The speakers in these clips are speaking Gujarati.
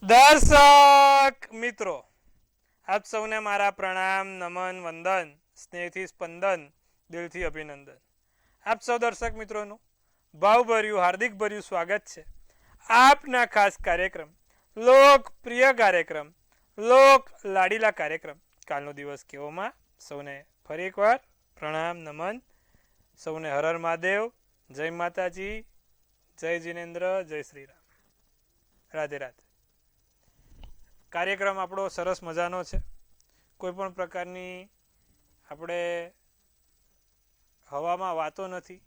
દર્શક મિત્રો, આપ સૌને મારા પ્રણામ, નમન, વંદન, સ્નેહથી સ્પંદન, દિલથી અભિનંદન. આપ સૌ દર્શક મિત્રોનું ભાવભર્યું હાર્દિક ભર્યું સ્વાગત છે આપના ખાસ કાર્યક્રમ, લોકપ્રિય કાર્યક્રમ, લોક લાડીલા કાર્યક્રમ કાલનો દિવસ કેવોમાં. સૌને ફરી એકવાર પ્રણામ, નમન. સૌને હર હર મહાદેવ, જય માતાજી, જય જિનેન્દ્ર, જય શ્રીરામ, રાધે રાધે. કાર્યક્રમ આપણો સરસ મજાનો છે. કોઈ પણ પ્રકારની આપણે હવામાં વાતો નથી.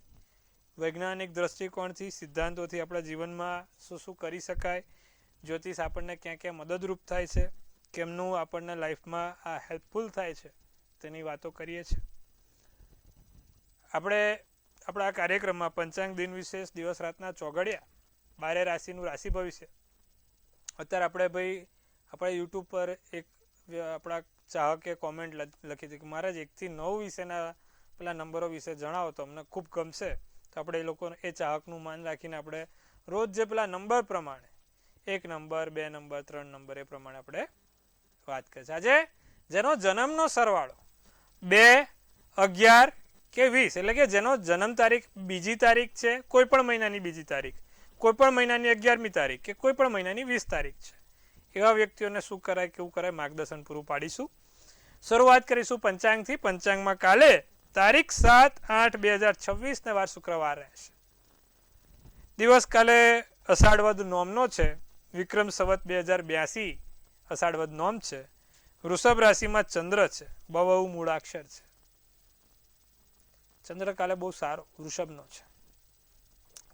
વૈજ્ઞાનિક દ્રષ્ટિકોણથી, સિદ્ધાંતોથી આપણા જીવનમાં શું શું કરી શકાય, જ્યોતિષ આપણને ક્યાં ક્યાં મદદરૂપ થાય છે, કેમનું આપણને લાઈફમાં આ હેલ્પફુલ થાય છે, તેની વાતો કરીએ છીએ. આપણે આપણા કાર્યક્રમમાં પંચાંગ દિન વિશેષ, દિવસ રાતના ચોઘડિયા, 12 રાશિનું રાશિ ભવિષ્ય. અત્યારે આપણે ભાઈ આપણા યુટ્યુબ પર એક આપણા ચાહકે કોમેન્ટ લખી હતી કે મહારાજ 1 થી 9 વિશેના પેલા નંબરો વિશે જણાવો તો અમને ખૂબ ગમશે. તો આપણે એ લોકોને એ ચાહકનું માન રાખીને આપણે રોજ જે પેલા નંબર પ્રમાણે 1 નંબર, 2 નંબર, 3 નંબર એ પ્રમાણે આપણે વાત કરીએ છીએ. આજે જેનો જન્મનો સરવાળો 2, 11 કે 20, એટલે કે જેનો જન્મ તારીખ બીજી તારીખ છે, કોઈ પણ મહિનાની બીજી તારીખ, કોઈ પણ મહિનાની 11મી તારીખ કે કોઈ પણ મહિનાની 20 તારીખ છે, એવા વ્યક્તિઓને શું કરાય, કેવું કરાય, માર્ગદર્શન પૂરું પાડીશું. શરૂઆત કરીશું પંચાંગથી. પંચાંગમાં કાલે તારીખ 7/8/2026 ને વાર શુક્રવાર રહેશે. દિવસ કાલે અષાઢ વદ નોમનો છે. વિક્રમ સંવત 2082 અષાઢ વદ નોમ છે. વૃષભ રાશિમાં ચંદ્ર છે. બહુ મૂળાક્ષર છે. ચંદ્ર કાલે બહુ સારો વૃષભનો છે.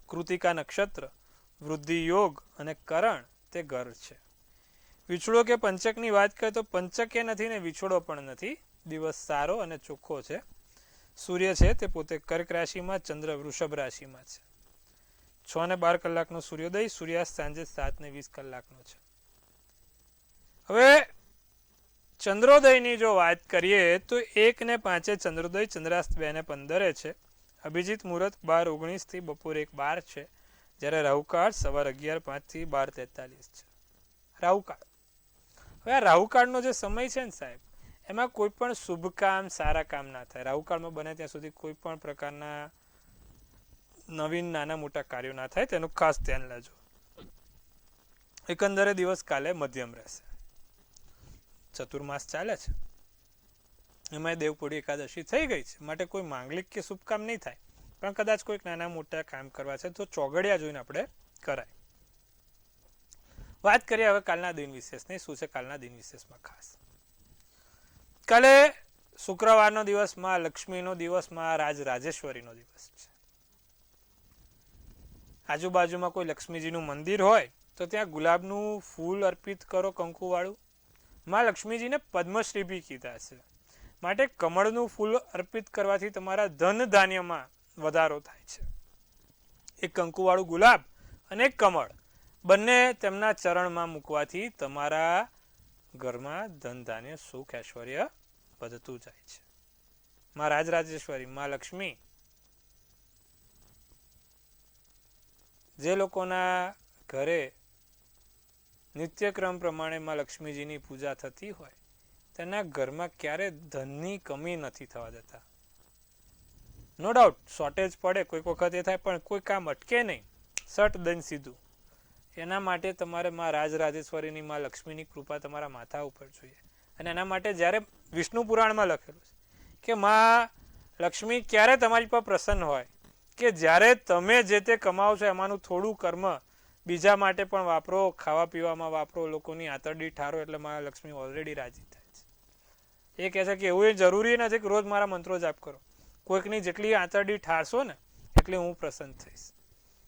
કૃતિકા નક્ષત્ર, વૃદ્ધિ યોગ અને કરણ તે ઘર છે. વિછોડો કે પંચકની વાત કરીએ તો પંચકે નથી ને વિછોડો પણ નથી. દિવસ સારો અને ચોખ્ખો છે. સૂર્ય છે તે પોતે કર્ક રાશિમાં, ચંદ્ર વૃષભ રાશિમાં છે. 6:12 કલાકનો સૂર્યોદય, સૂર્યાસ્ત સાંજે 7:20 કલાકનો છે. હવે ચંદ્રોદયની જો વાત કરીએ તો 1:05 ચંદ્રોદય, ચંદ્રાસ્ત 2:15 છે. અભિજીત મુહૂર્ત 12:19 થી બપોરે 1:12 છે. જ્યારે રાહુકાળ સવારે 11:05 થી 12:43 છે. રાહુકાળ. હવે આ રાહુકાળનો જે સમય છે ને સાહેબ, એમાં કોઈ પણ શુભ કામ, સારા કામ ના થાય. રાહુકાળમાં બને ત્યાં સુધી કોઈ પણ પ્રકારના નવીન નાના મોટા કાર્યો ના થાય, તેનું ખાસ ધ્યાન લેજો. એકંદરે દિવસ કાલે મધ્યમ રહેશે. ચતુર્માસ ચાલે છે, એમાં દેવપોઢી એકાદશી થઈ ગઈ છે, માટે કોઈ માંગલિક કે શુભ કામ નહીં થાય, પણ કદાચ કોઈક નાના મોટા કામ કરવા છે તો ચોઘડિયા જોઈને આપણે કરાય. વાત કરીએ હવે કાલના દિન વિશેષની. શું છે કાલના દિન વિશેષમાં ખાસ? કાલે શુક્રવારનો દિવસ, માં લક્ષ્મીનો દિવસ, માં રાજરાજેશ્વરીનો દિવસ છે. આજુબાજુમાં કોઈ લક્ષ્મીજીનું મંદિર હોય તો ત્યાં ગુલાબનું ફૂલ અર્પિત કરો, કંકુવાળું. માં લક્ષ્મીજીને પદ્મશ્રી બી કીધા છે, માટે કમળનું ફૂલ અર્પિત કરવાથી તમારા ધન ધાન્યમાં વધારો થાય છે. એક કંકુવાળું ગુલાબ અને એક કમળ બંને તેમના ચરણમાં મૂકવાથી તમારા ઘરમાં ધન ધાન્ય, સુખ, ઐશ્વર્ય વધતું જાય છે. માં રાજરાજેશ્વરી, માં લક્ષ્મી, જે લોકોના ઘરે નિત્યક્રમ પ્રમાણે માં લક્ષ્મીજીની પૂજા થતી હોય તેના ઘરમાં ક્યારે ધનની કમી નથી થવા દેતા. નો ડાઉટ શોર્ટેજ પડે, કોઈક વખત એ થાય, પણ કોઈ કામ અટકે નહીં, સટ દઈને સીધું. એના માટે તમારે માં રાજરાજેશ્વરીની, માં લક્ષ્મીની કૃપા તમારા માથા ઉપર જોઈએ. અને એના માટે જ્યારે વિષ્ણુ પુરાણમાં લખેલું છે કે માં લક્ષ્મી ક્યારે તમારી પર પ્રસન્ન હોય કે જ્યારે તમે જે તે કમાવો છો એમાંનું થોડું કર્મ બીજા માટે પણ વાપરો, ખાવા પીવામાં વાપરો, લોકોની આંતરડી ઠારો, એટલે માં લક્ષ્મી ઓલરેડી રાજી થાય છે. એ કહે છે કે એવું જરૂરી નથી કે રોજ મારા મંત્રો જાપ કરો. કોઈકની જેટલી આંતરડી ઠારશો ને એટલી હું પ્રસન્ન થઈશ.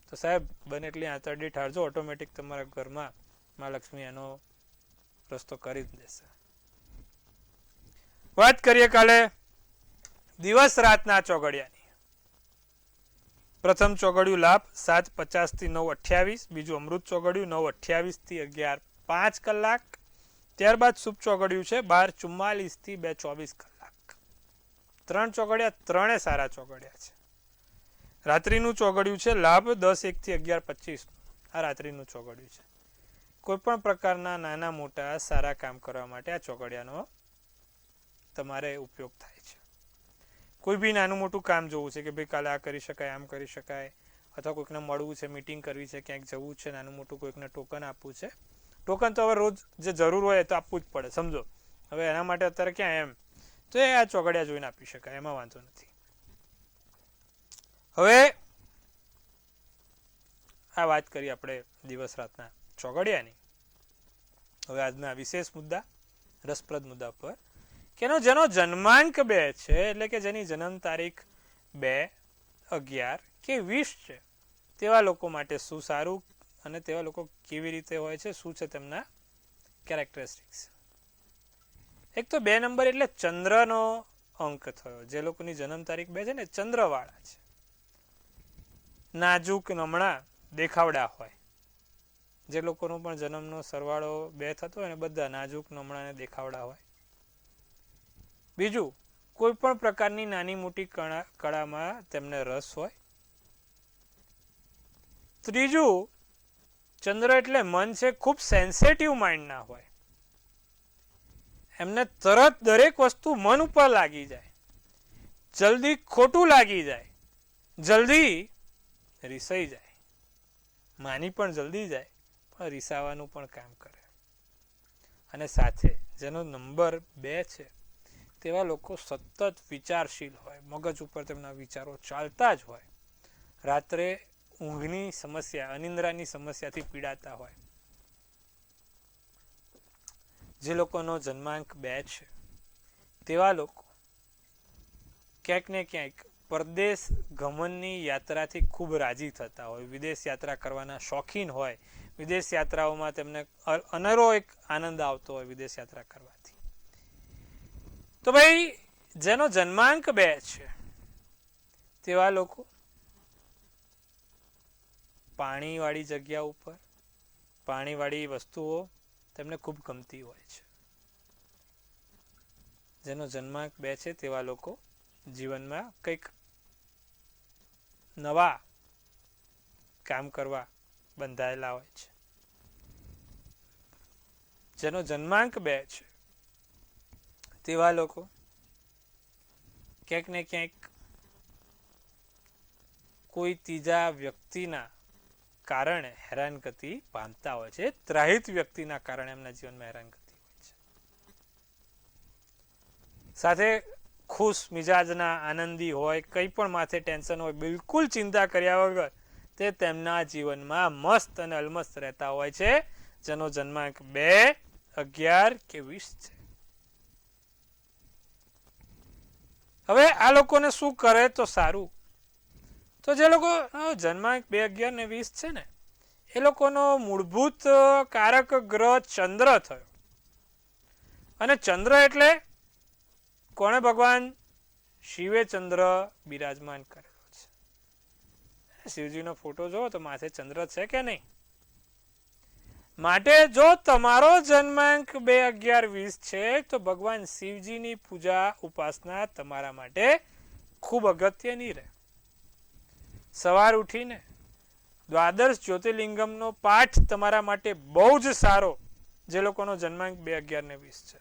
તો સાહેબ બને એટલી આંતરડી ઠારજો, ઓટોમેટિક તમારા ઘરમાં માં લક્ષ્મી એનો રસ્તો કરી જ દેશે. વાત કરીએ કાલે દિવસ રાતના ચોઘડિયાની. પ્રથમ ચોઘડિયું લાભ 7:50 થી 9:28, બીજું અમૃત ચોઘડિયું 9:28 થી 11:05 કલાક. ત્યારબાદ શુભ ચોઘડિયું છે 12:44 થી 2:24 કલાક. 3 ચોઘડિયા, ત્રણે સારા ચોઘડિયા છે. રાત્રિનું ચોઘડિયું છે લાભ 10:01 થી 11:25. આ રાત્રિનું ચોઘડિયું છે. કોઈ પણ પ્રકારના નાના મોટા સારા કામ કરવા માટે આ ચોઘડિયાનો તમારે ઉપયોગ થાય છે. કોઈ બી નાનું મોટું કામ જોવું છે કે ભાઈ કાલે આ કરી શકાય, આમ કરી શકાય, અથવા કોઈકને મળવું છે, મિટિંગ કરવી છે, ક્યાંક જવું છે, નાનું મોટું કોઈકને ટોકન આપવું છે. ટોકન તો હવે રોજ જે જરૂર હોય તો આપવું જ પડે, સમજો. હવે એના માટે અત્યારે ક્યાં એમ તો એ આ ચોઘડિયા જોઈને આપી શકાય, એમાં વાંધો નથી. હવે આ વાત કરી આપણે દિવસ રાતના ચોઘડિયાની. હવે આજના વિશેષ મુદ્દા, રસપ્રદ મુદ્દા પર કે જેનો જન્માંક 2 છે, એટલે કે જેની જન્મ તારીખ 2, 11 કે 20 છે, તેવા લોકો માટે શું સારું અને તેવા લોકો કેવી રીતે હોય છે, શું છે તેમના કેરેક્ટરિસ્ટિક્સ. એક તો 2 નંબર એટલે ચંદ્રનો અંક થયો. જે લોકોની જન્મ તારીખ 2 છે ને, ચંદ્રવાળા છે. નાજુક, નમણા, દેખાવડા હોય. જે લોકોનો પણ જન્મનો સરવાળો 2 થતો હોય ને, બધા નાજુક, નમણા અને દેખાવડા હોય. બીજું, કોઈ પણ પ્રકારની નાની મોટી કળામાં તેમને રસ હોય. ત્રીજું, ચંદ્ર એટલે મન છે, ખૂબ સેન્સિટિવ માઇન્ડના હોય. એમને તરત દરેક વસ્તુ મન ઉપર લાગી જાય, જલ્દી ખોટું લાગી જાય, જલ્દી રીસાઈ જાય, માની પણ જલ્દી જાય, પણ રીસાવાનું પણ કામ કરે. અને સાથે જેનો નંબર 2 છે, તેવા લોકો સતત વિચારશીલ હોય, મગજ ઉપર તેમના વિચારો ચાલતા જ હોય. રાત્રે ઊંઘની સમસ્યા, અનિંદ્રાની સમસ્યાથી પીડાતા હોય. જે લોકોનો જન્માંક 2 છે, તેવા લોકો ક્યાંક ને ક્યાંક પરદેશ ગમનની યાત્રાથી ખૂબ રાજી થતા હોય, વિદેશ યાત્રા કરવાના શોખીન હોય. વિદેશ યાત્રાઓમાં તેમને અનેરો એક આનંદ આવતો હોય વિદેશ યાત્રા કરવાથી. તો ભાઈ જેનો જન્માંક 2 છે, તેવા લોકો પાણીવાળી જગ્યા ઉપર, પાણીવાળી વસ્તુઓ તેમને ખૂબ ગમતી હોય છે. જેનો જન્માંક 2 છે, તેવા લોકો જીવનમાં કંઈક નવા કામ કરવા બંધાયેલા હોય છે. જેનો જન્માંક 2 છે, તેવા લોકો ક્યાંક ને ક્યાંક કોઈ ત્રીજા વ્યક્તિના કારણે હેરાનગતિ પામતા હોય છે. ત્રાહિત વ્યક્તિના કારણે એમના જીવનમાં હેરાનગતિ હોય છે. સાથે ખુશ મિજાજના, આનંદી હોય, કંઈ પણ માથે ટેન્શન હોય, બિલકુલ ચિંતા કર્યા વગર તે તેમના જીવનમાં મસ્ત અને અલમસ્ત રહેતા હોય છે. જેનો જન્માંક 2, 11 કે 20 છે. હવે આ લોકોને શું કરે તો સારું? તો જે લોકો જન્માંક 2, 11 ને 20 છે ને, એ લોકોનો મૂળભૂત કારક ગ્રહ ચંદ્ર થયો. અને ચંદ્ર એટલે કોણે? ભગવાન શિવે ચંદ્ર બિરાજમાન કરેલો છે. શિવજીનો ફોટો જોવો તો માથે ચંદ્ર છે કે નહીં? માટે જો તમારો જન્માંક 2, 11, 20 છે, તો ભગવાન શિવજીની પૂજા, ઉપાસના તમારા માટે ખૂબ અગત્યની રહે. સવાર ઉઠીને દ્વાદશ જ્યોતિર્લિંગમનો પાઠ તમારા માટે બહુ જ સારો. જે લોકોનો જન્માંક 2, 11 ને 20 છે.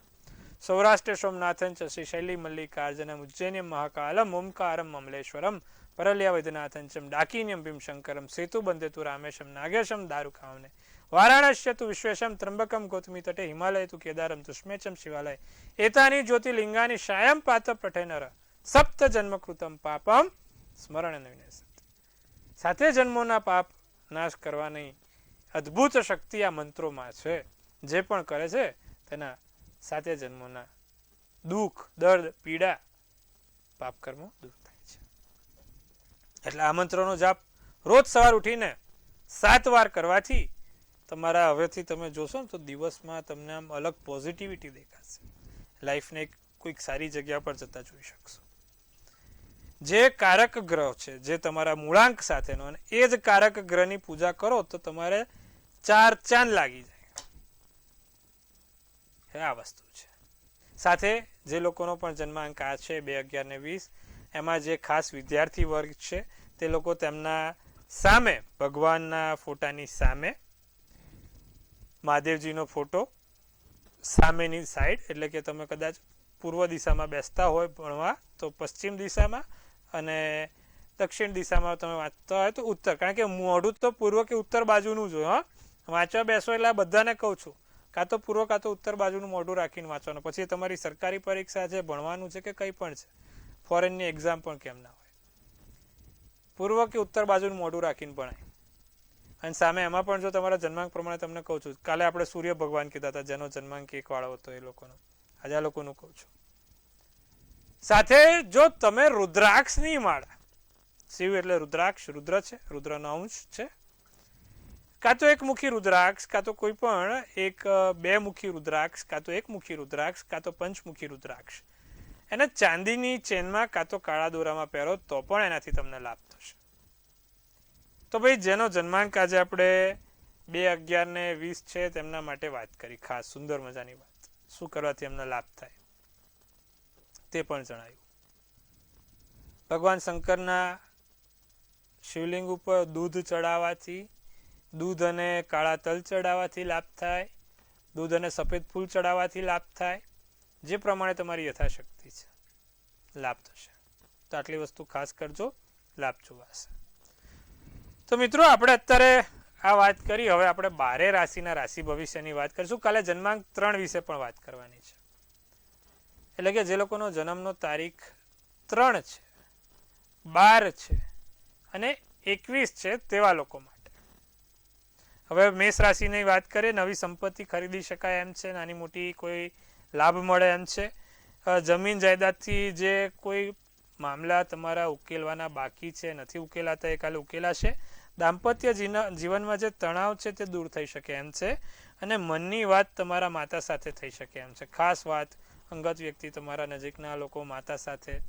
સૌરાષ્ટ્ર સોમનાથન ચ શ્રી શૈલી મલ્લિકાર્જુનમ ઉજ્જૈન્યમ મહાકાલમ ઓમકારમ અમલેશ્વરમ પરલ્યા વૈદ્યનાથન ચમ ડાકિન્યમ ભીમશંકરમ સેતુ બંધેતુ રામેશમ નાગેશમ દારુકામને વારાણસ્ય તુ વિશ્વેશમ ત્રંબકમ ગૌતમી તટે હિમાલય તુ કેદારમ તુષ્મેચમ શિવાલય એતાની જ્યોતિર્લિંગાની શાયમ પાત પઠેનર સપ્ત જન્મકૃતમ પાપમ સ્મરણ વિનેશ. સાથે જન્મોના પાપ નાશ કરવાની અદ્ભુત શક્તિ આ મંત્રોમાં છે. જે પણ કરે છે તેના સાતે જન્મોના દુઃખ, દર્દ, પીડા, પાપ કર્મો દૂર થાય છે. એટલે આ મંત્રોનો જાપ રોજ સવાર ઉઠીને 7 વાર કરવાથી તમારા હવેથી તમે જોશો ને તો દિવસમાં તમને આમ અલગ પોઝિટિવિટી દેખાશે. લાઈફને કોઈક સારી જગ્યા પર જતા જોઈ શકશો. જે કારક ગ્રહ છે, જે તમારા મૂળાંક સાથેનો, અને એ જ કારક ગ્રહની પૂજા કરો તો તમારે 4 ચાંદ લાગી જાય. આ વસ્તુ છે. સાથે જે લોકોનો પણ જન્માંક આ છે 2, 11 ને 20, એમાં જે ખાસ વિદ્યાર્થી વર્ગ છે તે લોકો તેમના સામે, ભગવાનના ફોટાની સામે મહાદેવજીનો ફોટો સામેની સાઈડ, એટલે કે તમે કદાચ પૂર્વ દિશામાં બેસતા હોય ભણવા તો પશ્ચિમ દિશામાં, અને દક્ષિણ દિશામાં તમે વાંચતા હોય તો ઉત્તર, કારણ કે મોઢું તો પૂર્વ કે ઉત્તર બાજુનું જ હોય. હા, વાંચવા બેસો એટલે બધાને કહું છું, કાં તો પૂર્વ કાં તો ઉત્તર બાજુનું મોઢું રાખીને વાંચવાનું. પછી તમારી સરકારી પરીક્ષા છે, ભણવાનું છે કે કંઈ પણ છે, ફોરેનની એક્ઝામ પણ કેમ ના હોય, પૂર્વ કે ઉત્તર બાજુનું મોઢું રાખીને ભણાય. અને સામે એમાં પણ જો તમારા જન્માંક પ્રમાણે તમને કહું છું, કાલે આપણે સૂર્ય ભગવાન કીધા હતા જેનો જન્માંક 1 વાળો હતો એ લોકોનો, આજે આ લોકોનું કહું છું. સાથે જો તમે રુદ્રાક્ષની માળા, શિવ એટલે રુદ્રાક્ષ, રુદ્ર છે, રુદ્રનો અંશ છે, કાં તો એક મુખી રુદ્રાક્ષ, કાં તો કોઈ પણ એક 2 મુખી રુદ્રાક્ષ, કાં તો 1 મુખી રુદ્રાક્ષ, કાં તો પંચમુખી રુદ્રાક્ષ, એને ચાંદીની ચેનમાં કાં તો કાળા દોરામાં પહેરો તો પણ એનાથી તમને લાભ થશે. તો ભાઈ જેનો જન્માંક આજે આપણે 2/11/20 છે તેમના માટે વાત કરી, ખાસ સુંદર મજાની વાત, શું કરવાથી એમને લાભ થાય તે પણ જણાવ્યું. ભગવાન શંકરના શિવલિંગ ઉપર દૂધ ચડાવવાથી, દૂધ અને કાળા તલ ચડાવવાથી લાભ થાય, દૂધ અને સફેદ ફૂલ ચડાવવાથી લાભ થાય, જે પ્રમાણે તમારી યથાશક્તિ છે લાભ થશે. તો આટલી વસ્તુ ખાસ કરજો, લાભ જોવાશે. તો મિત્રો આપણે અત્યારે આ વાત કરી, હવે આપણે 12 રાશિના રાશિ ભવિષ્યની વાત કરીશું. કાલે જન્માંક 3 વિશે પણ વાત કરવાની છે, એટલે કે જે લોકોનો જન્મનો તારીખ 3 છે, 12 છે અને 21 છે તેવા લોકો માટે. હવે મેષ રાશિની વાત કરીએ, નવી સંપત્તિ ખરીદી શકાય એમ છે, નાની મોટી કોઈ લાભ મળે એમ છે, જમીન જાયદાદથી જે કોઈ મામલા તમારા ઉકેલવાના બાકી છે, નથી ઉકેલાતા, એ કાલે ઉકેલાશે. દાંપત્ય જીવનમાં જે તણાવ છે તે દૂર થઈ શકે એમ છે, અને મનની વાત તમારા માતા સાથે થઈ શકે એમ છે. ખાસ વાત અંગત વ્યક્તિ, તમારા નજીકના લોકો, માતા સાથે,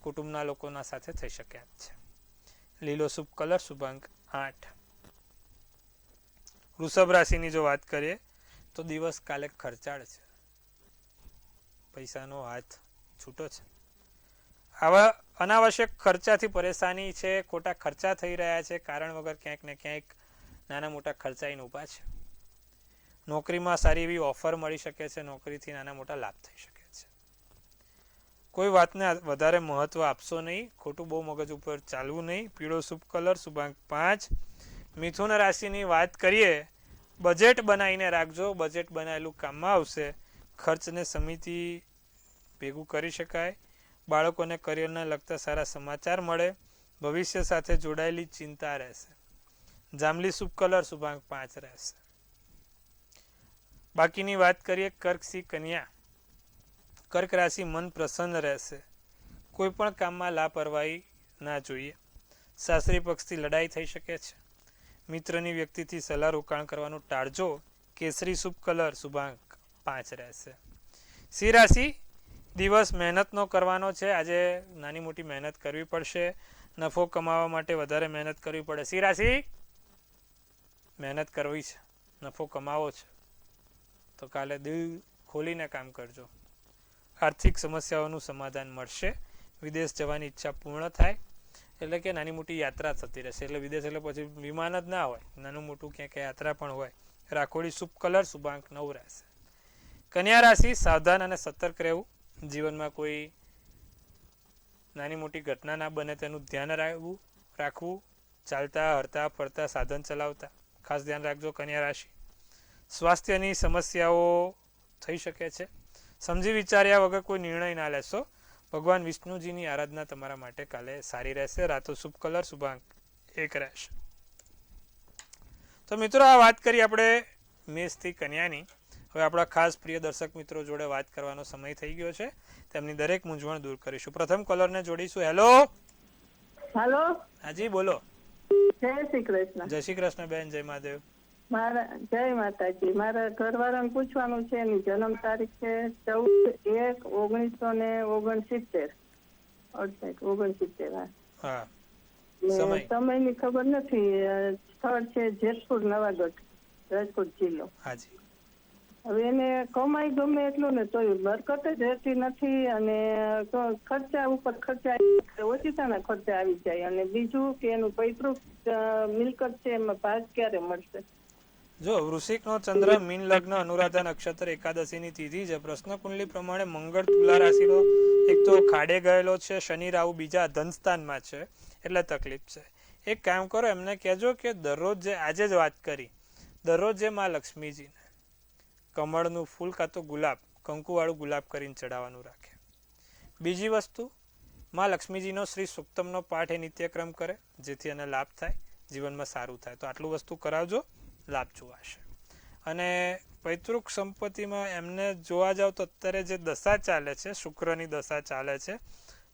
કુટુંબના લોકોના સાથે થઈ શકે એમ છે. લીલો શુભ કલર, શુભાંક 8. વૃષભ રાશિની જો વાત કરીએ તો દિવસ કાલે ખર્ચાળ છે, પૈસાનો હાથ છૂટો છે. આવા અનાવશ્યક ખર્ચાથી પરેશાની છે, ખોટા ખર્ચા થઈ રહ્યા છે, કારણ વગર ક્યાંક ને ક્યાંક નાના મોટા ખર્ચાઈને ઊભા છે. નોકરીમાં સારી એવી ઓફર મળી શકે છે, નોકરીથી નાના મોટા લાભ થઈ શકે છે. કોઈ વાતને વધારે મહત્વ આપશો નહીં, ખોટું બહુ મગજ ઉપર ચાલવું નહીં. પીળો શુભ કલર, શુભાંક 5. મિથુન રાશિની વાત કરીએ, બજેટ બનાવીને રાખજો, બજેટ બનાવેલું કામમાં આવશે. ખર્ચને સમિતિ ભેગું કરી શકાય. બાળકોને કરિયરને લગતા સારા સમાચાર મળે. ભવિષ્ય સાથે જોડાયેલી ચિંતા રહેશે. જાંબલી શુભ કલર, શુભાંક 5 રહેશે. બાકીની વાત કરીએ કર્ક સિંહ કન્યા. કર્ક રાશિ મન પ્રસન્ન રહેશે, કોઈ પણ કામમાં લાપરવાહી ના જોઈએ. સાસરી પક્ષથી લડાઈ થઈ શકે છે. મિત્રની વ્યક્તિથી સલાહ રોકાણ કરવાનું ટાળજો. કેસરી શુભ કલર, શુભાંક 5 રહેશે. સિંહ રાશિ, દિવસ મહેનતનો કરવાનો છે, આજે નાની મોટી મહેનત કરવી પડશે. નફો કમાવા માટે વધારે મહેનત કરવી પડે. સિંહ રાશિ, મહેનત કરવી છે, નફો કમાવો છે તો કાલે દિલ ખોલીને કામ કરજો. આર્થિક સમસ્યાઓનું સમાધાન મળશે. વિદેશ જવાની ઈચ્છા પૂર્ણ થાય, એટલે કે નાની મોટી યાત્રા થતી રહેશે. એટલે વિદેશ એટલે પછી વિમાન જ ના હોય, નાનું મોટું ક્યાંક યાત્રા પણ હોય. રાખોડી શુભ કલર, શુભાંક 9 રહેશે. કન્યા રાશિ, સાવધાન અને સતર્ક રહેવું. જીવનમાં કોઈ નાની મોટી ઘટના ના બને તેનું ધ્યાન રાખવું. ચાલતા, હરતા, ફરતા, સાધન ચલાવતા ખાસ ધ્યાન રાખજો. કન્યા રાશિ, સ્વાસ્થ્યની સમસ્યાઓ થઈ શકે છે. સમજી વિચાર્યા વગર કોઈ નિર્ણય ના લેશો. ભગવાન વિષ્ણુજીની આરાધના તમારા માટે કાલે સારી રહેશે. રાતો શુભ કલર, શુભાંક 1 રહેશે. તો મિત્રો, આ વાત કરી આપણે મેષથી કન્યાની. હવે આપણા ખાસ પ્રિય દર્શક મિત્રો જોડે વાત કરવાનો સમય થઈ ગયો છે. તેમની દરેક મૂંઝવણ દૂર કરીશું. પ્રથમ કોલરને જોડીશું. હેલો. હેલો. હાજી બોલો. જય શ્રી કૃષ્ણ. જય શ્રી કૃષ્ણ બેન, જય મહાદેવ. જય માતાજી. મારા ઘરવાળાને પૂછવાનું છે, એની જન્મ તારીખ છે 14/1/1969. 69. હા. સમયની ખબર નથી. સ્થળ છે જેતપુર, નવાગઢ, રાજકોટ જિલ્લો. હાજી. હવે એને કમાઈ ગમે એટલું ને તોય બરકત જ રહેતી નથી, અને ખર્ચા ઉપર ખર્ચા, ઓછીતાના ખર્ચા આવી જાય. અને બીજું કે એનું પૈતૃક મિલકત છે, એમાં ભાગ ક્યારે મળશે? જો વૃશ્ચિકનો ચંદ્ર મીન લગ્ન અનુરાધા નક્ષત્ર એકાદશીની તિથિ છે. પ્રશ્ન કુંડલી પ્રમાણે મંગળ તુલા રાશિનો એક તો ખાડે ગયેલો છે, શનિ રાહુ બીજા ધનસ્થાનમાં છે, એટલે તકલીફ છે. એક કામ કરો, એમને કહેજો કે દરરોજ જે આજે જ વાત કરી, દરરોજ જે માં લક્ષ્મીજીને કમળનું ફૂલ કાં તો ગુલાબ, કંકુવાળું ગુલાબ કરીને ચડાવવાનું રાખે. બીજી વસ્તુ, માં લક્ષ્મીજીનો શ્રી સુક્તમનો પાઠ એ નિત્યક્રમ કરે, જેથી એને લાભ થાય, જીવનમાં સારું થાય. તો આટલું વસ્તુ કરાવજો, લાભ જોવાશે. અને પૈતૃક સંપત્તિમાં એમને જોવા જાવ તો અત્યારે જે દશા ચાલે છે, શુક્રની દશા ચાલે છે,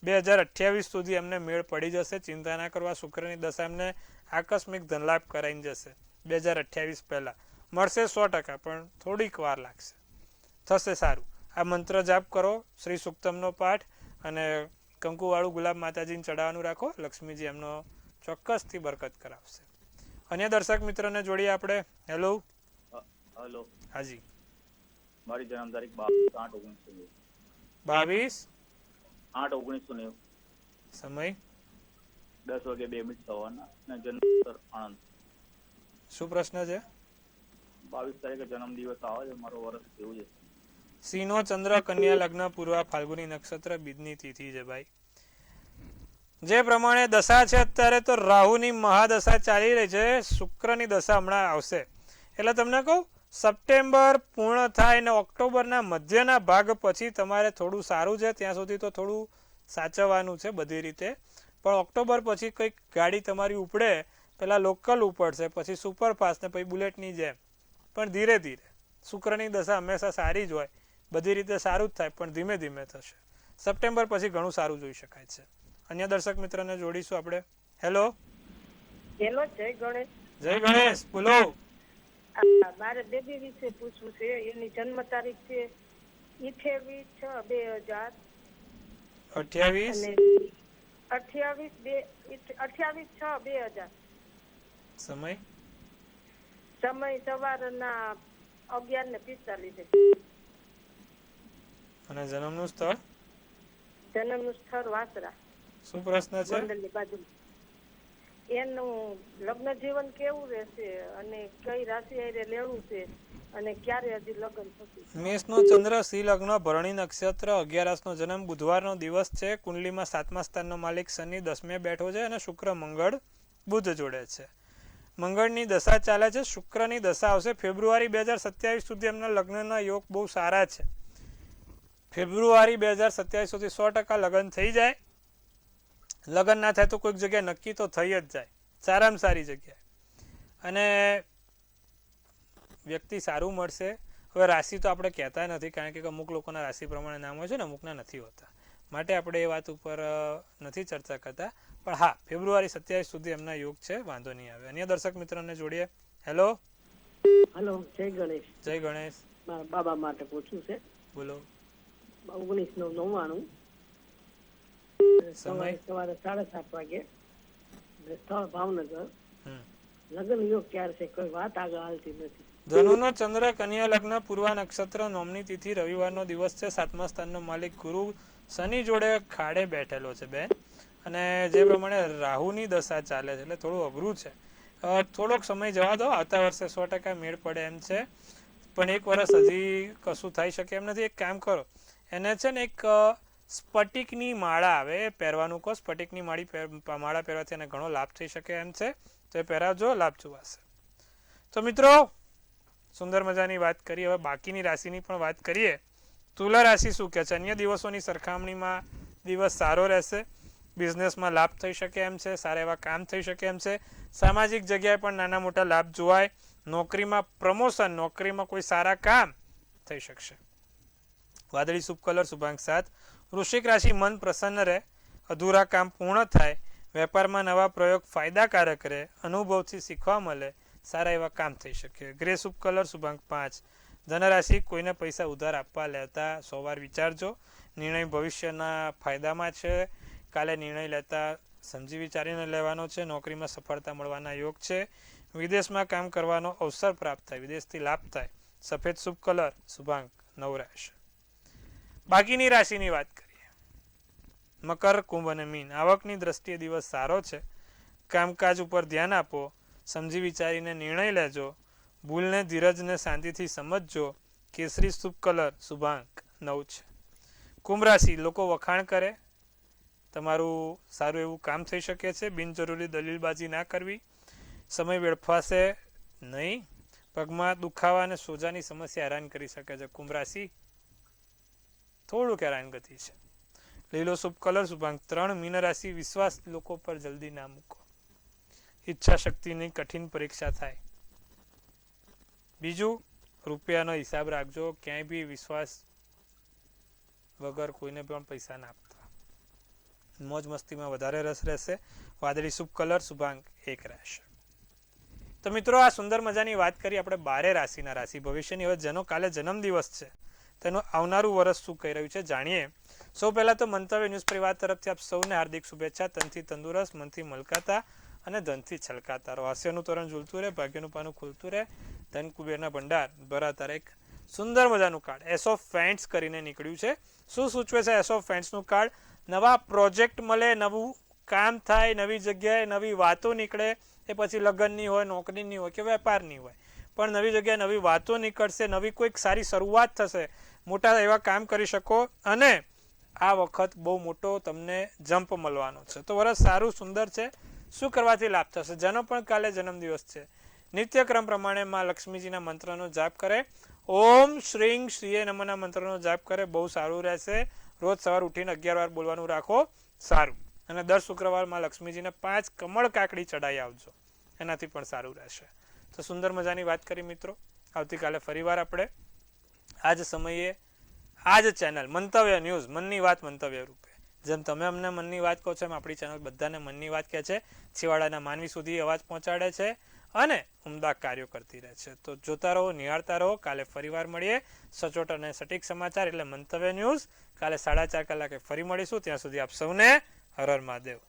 2028 સુધી એમને મેળ પડી જશે. ચિંતા ના કરવા, શુક્રની દશા એમને આકસ્મિક ધનલાભ કરાઈને જશે. 2028 પહેલાં મળશે 100%, પણ થોડીક વાર લાગશે, થશે સારું. આ મંત્ર જાપ કરો, શ્રી સુક્તમનો પાઠ અને કંકુવાળું ગુલાબ માતાજીને ચડાવવાનું રાખો, લક્ષ્મીજી એમનો ચોક્કસથી બરકત કરાવશે. અન્ય દર્શક મિત્રોને જોડીએ આપણે. હેલો. હેલો. હાજી. મારી જન્મ તારીખ 22/8/1990. 22/8/1990. સમય 10:02 સવારના અને જન્મ સ્થળ આણંદ. શું પ્રશ્ન છે? 22 તારીખે જન્મ દિવસ આવે છે મારો, વર્ષ કેવું છે? સિંહનો ચંદ્ર, કન્યા લગ્ન, પૂર્વ ફાલ્ગુની નક્ષત્ર, બીજની તિથિ છે ભાઈ. જે પ્રમાણે દશા છે અત્યારે તો રાહુની મહાદશા ચાલી રહી છે, શુક્રની દશા હમણાં આવશે. એટલે તમને કહું, સપ્ટેમ્બર પૂર્ણ થાય ને ઓક્ટોબરના મધ્યના ભાગ પછી તમારે થોડું સારું છે. ત્યાં સુધી તો થોડું સાચવવાનું છે બધી રીતે, પણ ઓક્ટોબર પછી કંઈક ગાડી તમારી ઉપડે, પહેલાં લોકલ ઉપડશે, પછી સુપરફાસ્ટ ને પછી બુલેટની જેમ, પણ ધીરે ધીરે. શુક્રની દશા હંમેશા સારી જ હોય, બધી રીતે સારું જ થાય, પણ ધીમે ધીમે થશે. સપ્ટેમ્બર પછી ઘણું સારું જોઈ શકાય છે. અન્ય દર્શક મિત્રને જોડીશું આપણે. હેલો. હેલો, જય ગણેશ. જય ગણેશ, બોલો. મારે બેબી વિશે પૂછવું છે. એની જન્મ તારીખ છે 28/6/2000 28 28/6/2000. સમય સવારના 11:45. અને જન્મનું સ્થળ? જન્મનું સ્થળ વાસરા. શું પ્રશ્ન છે? ગોંડલની બાજુ. એનું લગ્ન જીવન કેવું રહેશે અને કઈ રાશિ હારે લેવું છે અને ક્યારે હજી લગ્ન થશે? મેષનો ચંદ્ર, સિંહ લગ્ન, ભરણી નક્ષત્ર, 11નો જન્મ, બુધવારનો દિવસ છે. કુંડલીમાં 7મા સ્થાનનો માલિક શનિ 10મે બેઠો છે અને શુક્ર મંગળ બુધ જોડે છે. મંગળની દશા ચાલે છે, શુક્રની દશા આવશે ફેબ્રુઆરી 2027 સુધી. એમના લગ્નના યોગ બહુ સારા છે. ફેબ્રુઆરી 2027 સુધી 100% લગ્ન થઈ જાય. લગ્ન ના થાય તો કોઈક જગ્યાએ નક્કી તો થઈ જ જાય, સારામાં સારી જગ્યાએ. અને વ્યક્તિ સારું મળશે. હવે રાશિ તો આપણે કહેતા નથી, કારણ કે અમુક લોકોના રાશિ પ્રમાણે નામ હોય છે ને, અમુકના નથી હોતા, માટે આપણે એ વાત ઉપર નથી ચર્ચા કરતા. પણ હા, ફેબ્રુઆરી 27 સુધી એમના યોગ છે, વાંધો નહીં આવે. અન્ય દર્શક મિત્રોને જોડીએ. હેલો. હેલો, જય ગણેશ. જય ગણેશ. મારા બાબા માટે પૂછવું છે. બોલો. 1999. સમય સવારે 7:30 વાગે. સ્થળ ભાવનગર. લગ્ન યોગ ક્યારે છે? કોઈ વાત આગળ હાલતી નથી. ધનુનો ચંદ્ર, કન્યા લગ્ન, પૂર્વા નક્ષત્ર, નોમની તિથિ, રવિવારનો દિવસ છે. 7મા સ્થાનનો માલિક ગુરુ શનિ જોડે ખાડે બેઠેલો છે બેન. અને જે પ્રમાણે રાહુની દશા ચાલે છે, એટલે થોડું અઘરું છે. થોડોક સમય જવા દો, આવતા વર્ષે 100% મેળ પડે એમ છે. પણ એક વર્ષ હજી કશું થઈ શકે એમ નથી. એક કામ કરો, એને છે ને એક સ્ફટિકની માળા આવે એ પહેરવાનું કહો. સ્ફટિકની માળા પહેરવાથી એને ઘણો લાભ થઈ શકે એમ છે, તો એ પહેરાવજો, લાભ જોવાશે. તો મિત્રો, સુંદર મજાની વાત કરી. હવે બાકીની રાશિની પણ વાત કરીએ. તુલા રાશિ શું કહે છે? અન્ય દિવસોની સરખામણીમાં દિવસ સારો રહેશે. બિઝનેસમાં લાભ થઈ શકે એમ છે, સારા એવા કામ થઈ શકે એમ છે. સામાજિક જગ્યાએ પણ નાના મોટા લાભ જોવાય. નોકરીમાં પ્રમોશન, નોકરીમાં કોઈ સારા કામ થઈ શકશે. વાદળી શુભ કલર, શુભાંક 7. વૃશ્ચિક રાશિ, મન પ્રસન્ન રહે, અધૂરા કામ પૂર્ણ થાય, વેપારમાં નવા પ્રયોગ ફાયદાકારક રહે, અનુભવથી શીખવા મળે, સારા એવા કામ થઈ શકે. ગ્રે શુભ કલર, શુભાંક 5. ધનરાશિ, કોઈને પૈસા ઉધાર આપવા લેતા 100 વાર વિચારજો. નિર્ણય ભવિષ્યના ફાયદામાં છે. કાલે નિર્ણય લેતા સમજી વિચારીને લેવાનો છે. નોકરીમાં સફળતા મળવાના યોગ છે. વિદેશમાં કામ કરવાનો અવસર પ્રાપ્ત થાય, વિદેશથી લાભ થાય. સફેદ શુભ કલર, શુભાંક 9 રહેશે. બાકીની રાશિની વાત કરીએ. મકર, કુંભ અને મીન. આવકની દ્રષ્ટિએ દિવસ સારો છે. કામકાજ ઉપર ધ્યાન આપો, સમજી વિચારીને નિર્ણય લેજો. ભૂલને ધીરજને શાંતિથી સમજજો. કેસરી શુભ કલર, શુભાંક 9 છે. કુંભ રાશિ, લોકો વખાણ કરે, તમારું સારું એવું કામ થઈ શકે છે. બિનજરૂરી દલીલબાજી ના કરવી. સમય વેડફાશે નહીં. પગમાં દુખાવા અને સોજાની સમસ્યા હેરાન કરી શકે છે. કુંભ રાશિ થોડુંક હેરાનગતિ છે. લીલો શુભ કલર, શુભાંક 3. મીન રાશિ, વિશ્વાસ લોકો પર જલ્દી ના મૂકો. ઈચ્છા શક્તિની કઠિન પરીક્ષા થાય. બીજું, રૂપિયાનો હિસાબ રાખજો. ક્યાંય બી વિશ્વાસ વગર કોઈને પણ પૈસા ના આપતા. મોજ મસ્તીમાં વધારે રસ રહેશે. વાદળી શુભ કલર, શુભાંક 1 રહેશે. તો મિત્રો, આ સુંદર મજાની વાત કરી આપણે 12 રાશિના રાશિ ભવિષ્યની. હવે જેનો કાલે જન્મદિવસ છે તેનું આવનારું વર્ષ શું કહી રહ્યું છે જાણીએ. સૌ પહેલા તો મંતવ્ય ન્યૂઝ પરિવાર તરફથી આપ સૌને હાર્દિક શુભેચ્છા. તનથી તંદુરસ્ત, મનથી મલકાતા અને ધનથી છલકાતા રહો. હાસ્યનું તોરણ ઝૂલતું રહે, ભાગ્યનું પાનું ખુલતું રહે, ધન કુબેરના ભંડાર ભરાતા રહે. એક સુંદર મજાનું કાર્ડ એસ ઓફ ફેન્ટ્સ કરીને નીકળ્યું છે. શું સૂચવે છે એસ ઓફ ફેન્ટ્સનું કાર્ડ? નવા પ્રોજેક્ટ મળે, નવું કામ થાય, નવી જગ્યાએ નવી વાતો નીકળે. એ પછી લગ્નની હોય, નોકરીની હોય કે વેપારની હોય, પણ નવી જગ્યાએ નવી વાતો નીકળશે. નવી કોઈક સારી શરૂઆત થશે. મોટા એવા કામ કરી શકો અને આ વખત બહુ મોટો તમને જમ્પ મળવાનો છે. તો વરસ સારું સુંદર છે. શું કરવાથી લાભ થશે? જેનો પણ કાલે જન્મદિવસ છે, નિત્યક્રમ પ્રમાણે માં લક્ષ્મીજીના મંત્રનો જાપ કરે. ઓમ શ્રીંગ શ્રીએ નમઃના મંત્રનો જાપ કરે. બહુ સારું રહેશે. રોજ સવાર ઉઠીને 11 વાર બોલવાનું રાખો, સારું. અને દર શુક્રવાર માં લક્ષ્મીજીને 5 કમળ કાકડી ચડાવી આવજો, એનાથી પણ સારું રહેશે. તો સુંદર મજાની વાત કરી મિત્રો. આવતીકાલે ફરીવાર આપણે આ જ સમયે આ જ ચેનલ મંતવ્ય ન્યૂઝ, મનની વાત મંતવ્ય રૂપે, જેમ તમે અમને મનની વાત કહો છો એમ આપણી ચેનલ બધાને મનની વાત કહે છે. છેવાડાના માનવી સુધી અવાજ પહોંચાડે છે અને ઉમદા કાર્યો કરતી રહે છે. તો જોતા રહો, નિહાળતા રહો. કાલે ફરીવાર મળીએ સચોટ અને સટીક સમાચાર એટલે મંતવ્ય ન્યૂઝ. કાલે 4:30 કલાકે ફરી મળીશું. ત્યાં સુધી આપ સૌને હર હર મહાદેવ.